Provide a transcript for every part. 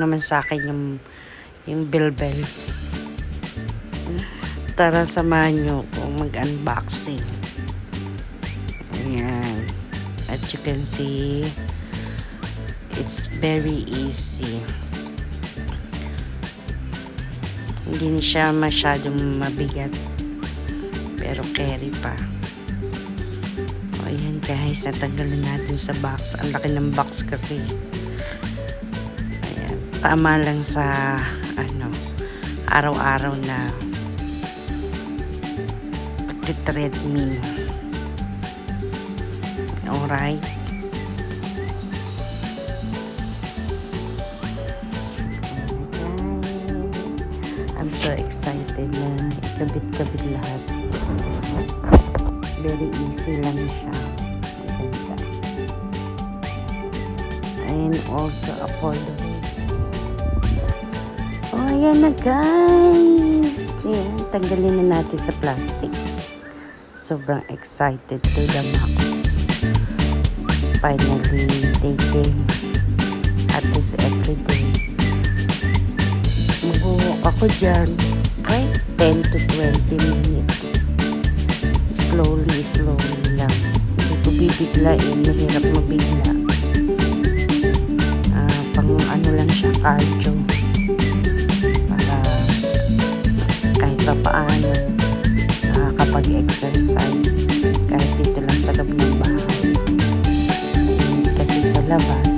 naman sa akin yung bilbel. Tara, samahan nyo kung mag-unboxing. Ayan. At you can see, it's very easy. Hindi siya masyadong mabigat. Pero carry pa. O ayan guys, natanggalin natin sa box. Ang laki ng box kasi. Ayan. Tama lang sa araw-araw na pagti-treadmill. Alright. I'm so excited na ikabit-kabit lahat. Very easy lang siya. Ganda. And also affordable. Oh, ayan na guys. Ayan, tanggalin na natin sa plastics. Sobrang excited to the max. Finally, taking at least every day. Mag-walk ako dyan kahit 10 to 20 minutes. Slowly lang. Hindi ko bibiglain. Mahirap mabigla. Pang lang siya, cardio. Para kahit pa paano nakakapag-exercise. Kahit dito lang sa loob ng bahay. Kasi sa labas,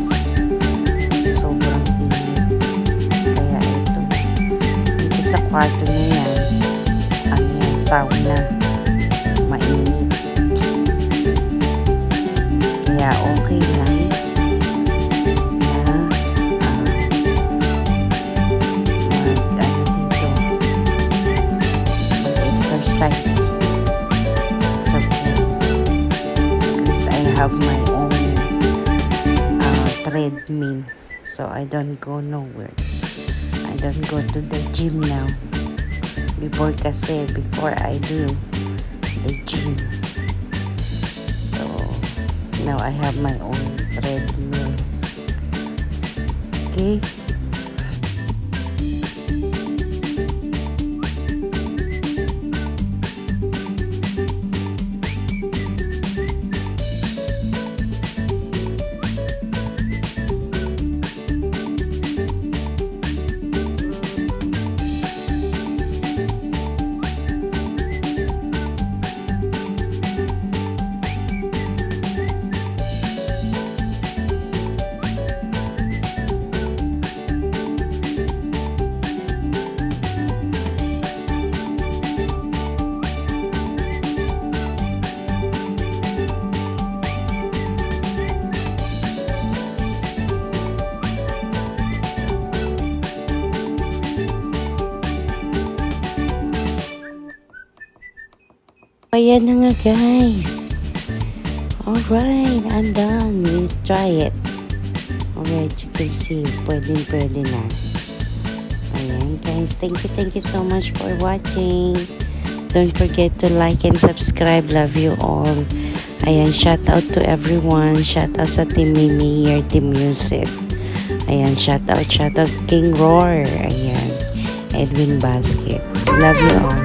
sobrang init. Kaya ito. Dito sa kwarto na yan, sauna. Mainit. Kaya okay lang na mag-exercise. It's okay. Because I have my own treadmill. So I don't go nowhere. I don't go to the gym now. Before I do the gym. So now I have my own treadmill. Okay. Ayan na nga guys. Alright, I'm done. We'll try it. Alright, you can see, pwede na. Ayan guys, thank you so much for watching. Don't forget to like and subscribe. Love you all. Ayan, shout out to everyone. Shout out sa Team Mimi here, Team Music. Ayan, shout out King Roar. Ayan, Edwin Basket. Love you all.